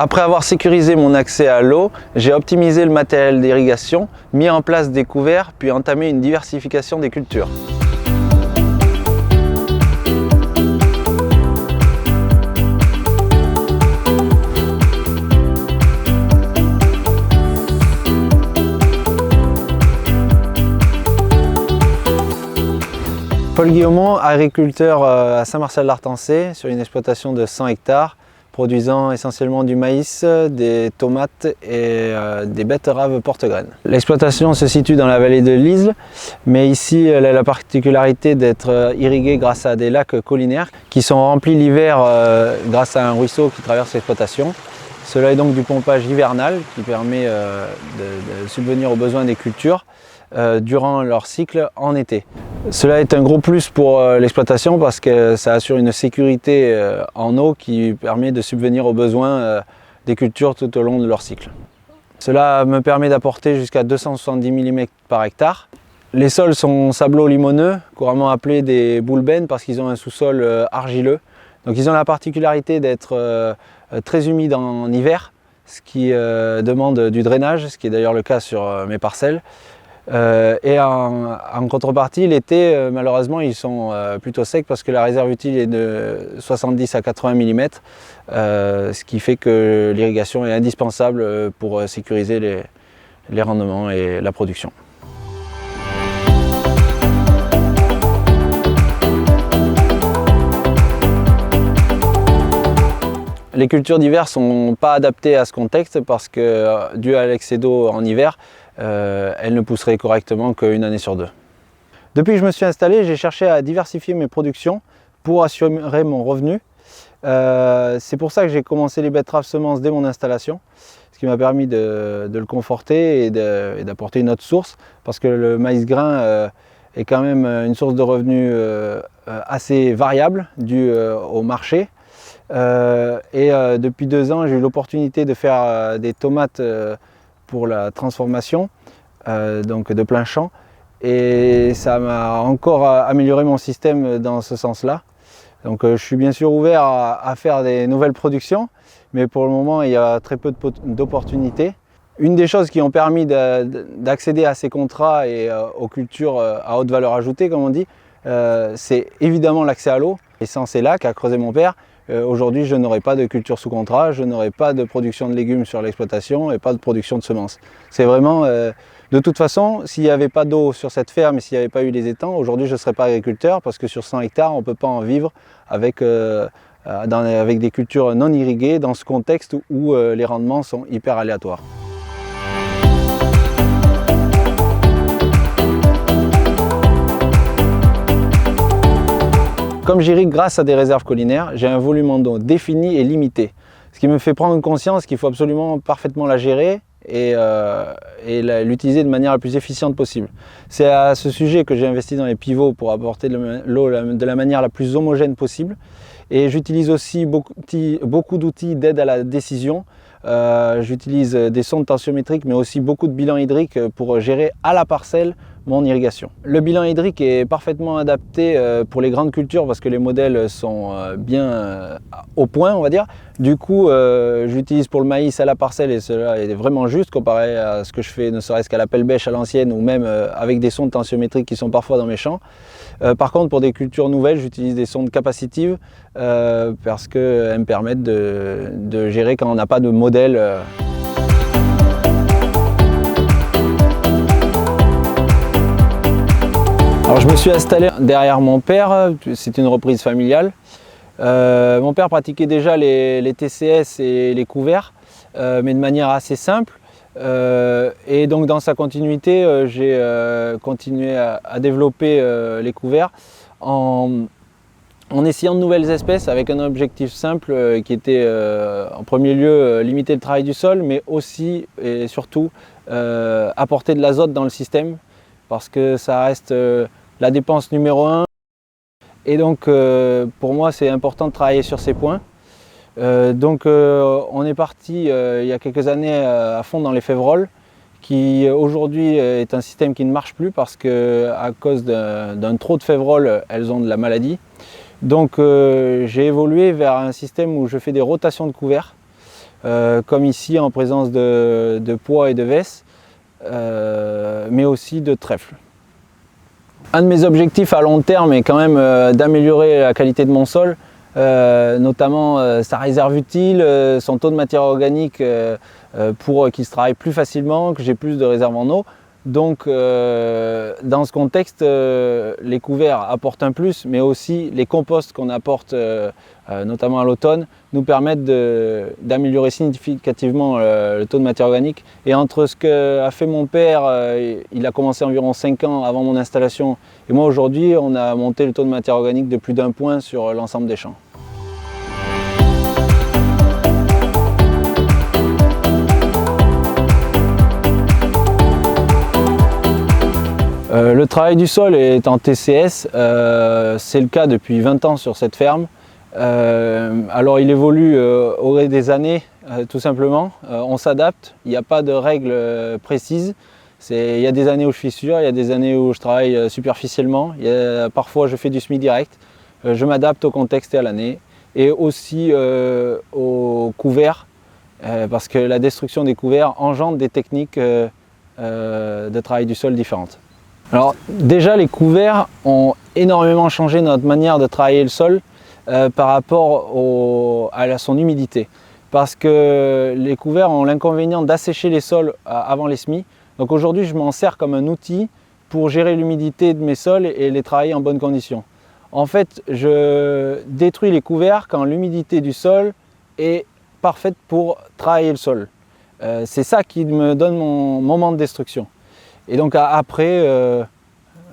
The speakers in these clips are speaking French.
Après avoir sécurisé mon accès à l'eau, j'ai optimisé le matériel d'irrigation, mis en place des couverts, puis entamé une diversification des cultures. Paul Guillaumont, agriculteur à Saint-Martial-l'Artancé, sur une exploitation de 100 hectares, produisant essentiellement du maïs, des tomates et des betteraves porte-graines. L'exploitation se situe dans la vallée de l'Isle, mais ici elle a la particularité d'être irriguée grâce à des lacs collinaires qui sont remplis l'hiver grâce à un ruisseau qui traverse l'exploitation. Cela est donc du pompage hivernal qui permet de subvenir aux besoins des cultures durant leur cycle en été. Cela est un gros plus pour l'exploitation parce que ça assure une sécurité en eau qui permet de subvenir aux besoins des cultures tout au long de leur cycle. Cela me permet d'apporter jusqu'à 270 mm par hectare. Les sols sont sablo-limoneux, couramment appelés des boulbènes parce qu'ils ont un sous-sol argileux. Donc ils ont la particularité d'être très humides en hiver, ce qui demande du drainage, ce qui est d'ailleurs le cas sur mes parcelles. Et en contrepartie, l'été, malheureusement, ils sont plutôt secs parce que la réserve utile est de 70 à 80 mm, ce qui fait que l'irrigation est indispensable pour sécuriser les rendements et la production. Les cultures d'hiver ne sont pas adaptées à ce contexte parce que, dû à l'excès d'eau en hiver, elles ne pousseraient correctement qu'une année sur deux. Depuis que je me suis installé, j'ai cherché à diversifier mes productions pour assurer mon revenu. C'est pour ça que j'ai commencé les betteraves semences dès mon installation, ce qui m'a permis de le conforter et d'apporter une autre source, parce que le maïs grain est quand même une source de revenus assez variable due au marché. Depuis 2 ans, j'ai eu l'opportunité de faire des tomates pour la transformation, donc de plein champ, et ça m'a encore amélioré mon système dans ce sens-là. Donc je suis bien sûr ouvert à faire des nouvelles productions, mais pour le moment il y a très peu d'opportunités. Une des choses qui ont permis d'accéder à ces contrats et aux cultures à haute valeur ajoutée, comme on dit, c'est évidemment l'accès à l'eau. Et sans ces lacs qu'a creusé mon père, aujourd'hui je n'aurais pas de culture sous contrat, je n'aurais pas de production de légumes sur l'exploitation et pas de production de semences. C'est vraiment, de toute façon, s'il n'y avait pas d'eau sur cette ferme et s'il n'y avait pas eu les étangs, aujourd'hui je ne serais pas agriculteur parce que sur 100 hectares on ne peut pas en vivre avec des cultures non irriguées dans ce contexte où les rendements sont hyper aléatoires. Comme j'irrigue grâce à des réserves collinaires, j'ai un volume en eau défini et limité. Ce qui me fait prendre conscience qu'il faut absolument parfaitement la gérer et l'utiliser de manière la plus efficiente possible. C'est à ce sujet que j'ai investi dans les pivots pour apporter de l'eau de la manière la plus homogène possible. Et j'utilise aussi beaucoup d'outils d'aide à la décision. J'utilise des sondes tensiométriques mais aussi beaucoup de bilans hydriques pour gérer à la parcelle mon irrigation. Le bilan hydrique est parfaitement adapté pour les grandes cultures parce que les modèles sont bien au point, on va dire. Du coup, j'utilise pour le maïs à la parcelle et cela est vraiment juste comparé à ce que je fais ne serait-ce qu'à la pelle-bêche à l'ancienne ou même avec des sondes tensiométriques qui sont parfois dans mes champs. Par contre, pour des cultures nouvelles, j'utilise des sondes capacitives parce qu'elles me permettent de gérer quand on n'a pas de modèle. Alors je me suis installé derrière mon père, c'est une reprise familiale. Mon père pratiquait déjà les TCS et les couverts, mais de manière assez simple. Et donc dans sa continuité, j'ai continué à développer les couverts en essayant de nouvelles espèces avec un objectif simple qui était en premier lieu limiter le travail du sol, mais aussi et surtout apporter de l'azote dans le système parce que ça reste la dépense numéro 1. Et donc pour moi c'est important de travailler sur ces points. On est parti il y a quelques années à fond dans les févroles, qui aujourd'hui est un système qui ne marche plus parce qu'à cause d'un trop de févroles, elles ont de la maladie. Donc j'ai évolué vers un système où je fais des rotations de couverts. comme ici en présence de pois et de vesses, mais aussi de trèfle. Un de mes objectifs à long terme est quand même d'améliorer la qualité de mon sol, notamment sa réserve utile, son taux de matière organique pour qu'il se travaille plus facilement, que j'ai plus de réserve en eau. Donc dans ce contexte, les couverts apportent un plus, mais aussi les composts qu'on apporte notamment à l'automne nous permettent d'améliorer significativement le taux de matière organique. Et entre ce qu'a fait mon père, il a commencé environ 5 ans avant mon installation, et moi aujourd'hui on a monté le taux de matière organique de plus d'1 point sur l'ensemble des champs. Le travail du sol est en TCS, c'est le cas depuis 20 ans sur cette ferme. Alors il évolue au gré des années, tout simplement. On s'adapte, il n'y a pas de règles précises. Il y a des années où je suis sûr, il y a des années où je travaille superficiellement. Parfois je fais du semi direct. Je m'adapte au contexte et à l'année. Et aussi aux couverts, parce que la destruction des couverts engendre des techniques de travail du sol différentes. Alors déjà les couverts ont énormément changé notre manière de travailler le sol par rapport à son humidité. Parce que les couverts ont l'inconvénient d'assécher les sols avant les semis. Donc aujourd'hui je m'en sers comme un outil pour gérer l'humidité de mes sols et les travailler en bonnes conditions. En fait je détruis les couverts quand l'humidité du sol est parfaite pour travailler le sol. C'est ça qui me donne mon moment de destruction. Et donc après,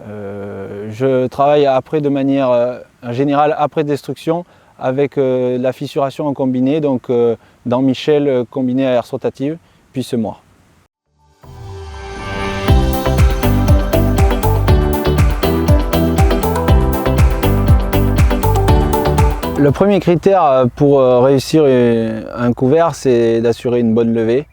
je travaille après de manière générale après destruction avec la fissuration en combiné, donc dans Michel combiné à herse rotative, puis semoir. Le premier critère pour réussir un couvert, c'est d'assurer une bonne levée.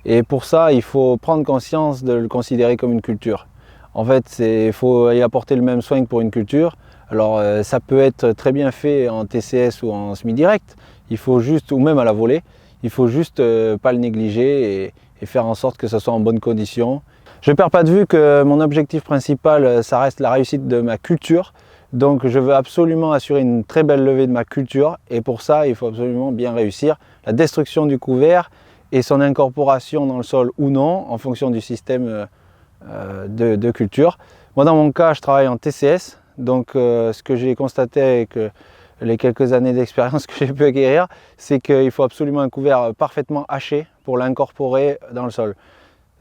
Et pour ça, il faut prendre conscience de le considérer comme une culture. En fait, il faut y apporter le même soin que pour une culture. Alors, ça peut être très bien fait en TCS ou en semi-direct. Il faut juste, ou même à la volée, il faut juste pas le négliger et faire en sorte que ce soit en bonne condition. Je ne perds pas de vue que mon objectif principal, ça reste la réussite de ma culture. Donc, je veux absolument assurer une très belle levée de ma culture. Et pour ça, il faut absolument bien réussir la destruction du couvert et son incorporation dans le sol ou non, en fonction du système de culture. Moi, dans mon cas, je travaille en TCS, donc ce que j'ai constaté avec les quelques années d'expérience que j'ai pu acquérir, c'est qu'il faut absolument un couvert parfaitement haché pour l'incorporer dans le sol.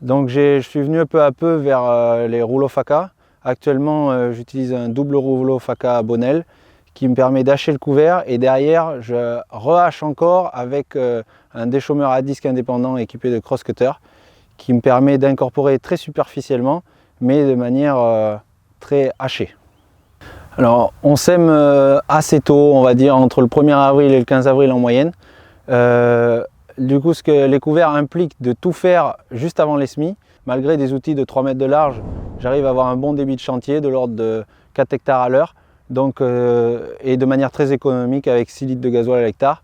Donc je suis venu peu à peu vers les rouleaux Faca. Actuellement, j'utilise un double rouleau Faca Bonnell qui me permet d'hacher le couvert, et derrière je rehache encore avec un déchaumeur à disque indépendant équipé de cross-cutter qui me permet d'incorporer très superficiellement mais de manière très hachée. Alors on sème assez tôt, on va dire entre le 1er avril et le 15 avril en moyenne. Du coup, ce que les couverts impliquent de tout faire juste avant les semis. Malgré des outils de 3 mètres de large, j'arrive à avoir un bon débit de chantier de l'ordre de 4 hectares à l'heure. Donc, et de manière très économique avec 6 litres de gasoil à l'hectare.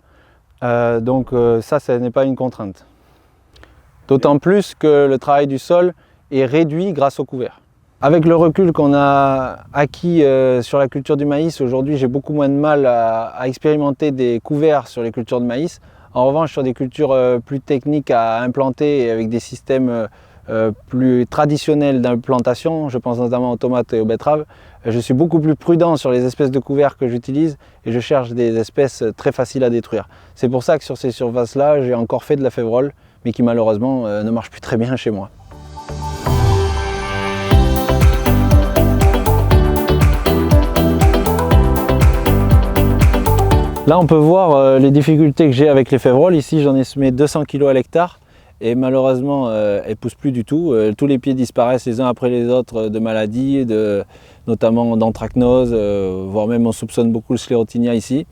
Ça n'est pas une contrainte. D'autant plus que le travail du sol est réduit grâce au couvert. Avec le recul qu'on a acquis sur la culture du maïs, aujourd'hui j'ai beaucoup moins de mal à expérimenter des couverts sur les cultures de maïs. En revanche, sur des cultures plus techniques à implanter et avec des systèmes plus traditionnels d'implantation, je pense notamment aux tomates et aux betteraves, je suis beaucoup plus prudent sur les espèces de couverts que j'utilise et je cherche des espèces très faciles à détruire. C'est pour ça que sur ces surfaces-là, j'ai encore fait de la févrole, mais qui malheureusement ne marche plus très bien chez moi. Là, on peut voir les difficultés que j'ai avec les févroles. Ici, j'en ai semé 200 kg à l'hectare et malheureusement, elles ne poussent plus du tout. Tous les pieds disparaissent les uns après les autres de maladies, notamment d'anthracnose, voire même on soupçonne beaucoup le sclérotinia ici.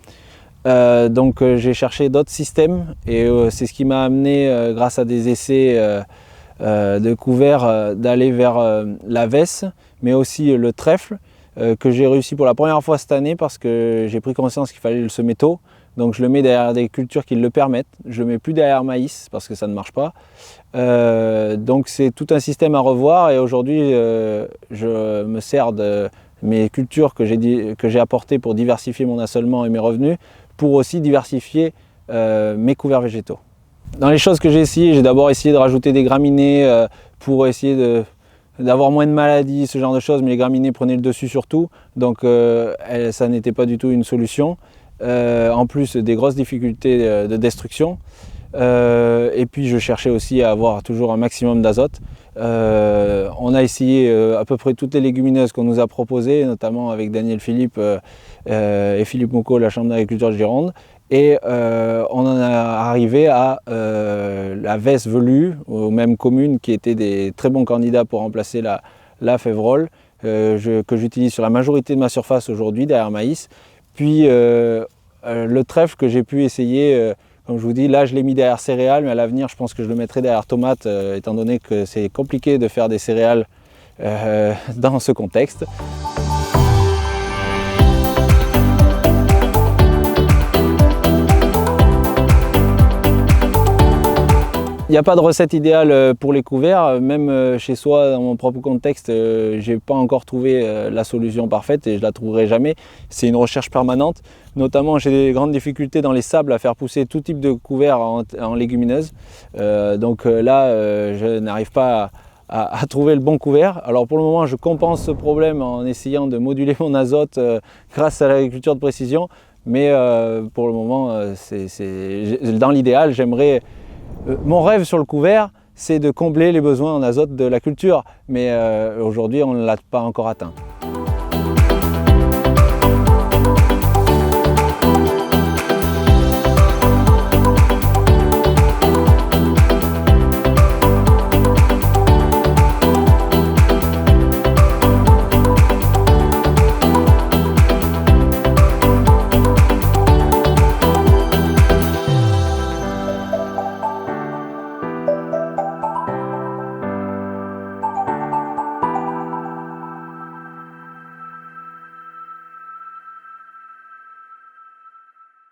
Donc j'ai cherché d'autres systèmes et c'est ce qui m'a amené, grâce à des essais de couverts, d'aller vers la vesse, mais aussi le trèfle. Que j'ai réussi pour la première fois cette année parce que j'ai pris conscience qu'il fallait le semer tôt. Donc je le mets derrière des cultures qui le permettent. Je ne le mets plus derrière maïs parce que ça ne marche pas. Donc c'est tout un système à revoir et aujourd'hui je me sers de mes cultures que j'ai apportées pour diversifier mon assolement et mes revenus, pour aussi diversifier mes couverts végétaux. Dans les choses que j'ai essayé, j'ai d'abord essayé de rajouter des graminées pour essayer d'avoir moins de maladies, ce genre de choses, mais les graminées prenaient le dessus sur tout, donc ça n'était pas du tout une solution. En plus des grosses difficultés de destruction. Et puis je cherchais aussi à avoir toujours un maximum d'azote. On a essayé à peu près toutes les légumineuses qu'on nous a proposées, notamment avec Daniel Philippe et Philippe Moucault, la Chambre d'agriculture de Gironde. Et on en est arrivé à la Vesse velue, aux mêmes communes, qui étaient des très bons candidats pour remplacer la févrole, que j'utilise sur la majorité de ma surface aujourd'hui, derrière maïs. Puis le trèfle que j'ai pu essayer, comme je vous dis, là je l'ai mis derrière céréales, mais à l'avenir je pense que je le mettrai derrière tomates, étant donné que c'est compliqué de faire des céréales dans ce contexte. Il n'y a pas de recette idéale pour les couverts, même chez soi, dans mon propre contexte, je n'ai pas encore trouvé la solution parfaite et je ne la trouverai jamais. C'est une recherche permanente, notamment j'ai des grandes difficultés dans les sables à faire pousser tout type de couverts en légumineuses. Donc là, je n'arrive pas à trouver le bon couvert. Alors pour le moment, je compense ce problème en essayant de moduler mon azote grâce à l'agriculture de précision, mais pour le moment, dans l'idéal, j'aimerais... Mon rêve sur le couvert, c'est de combler les besoins en azote de la culture, mais aujourd'hui on ne l'a pas encore atteint.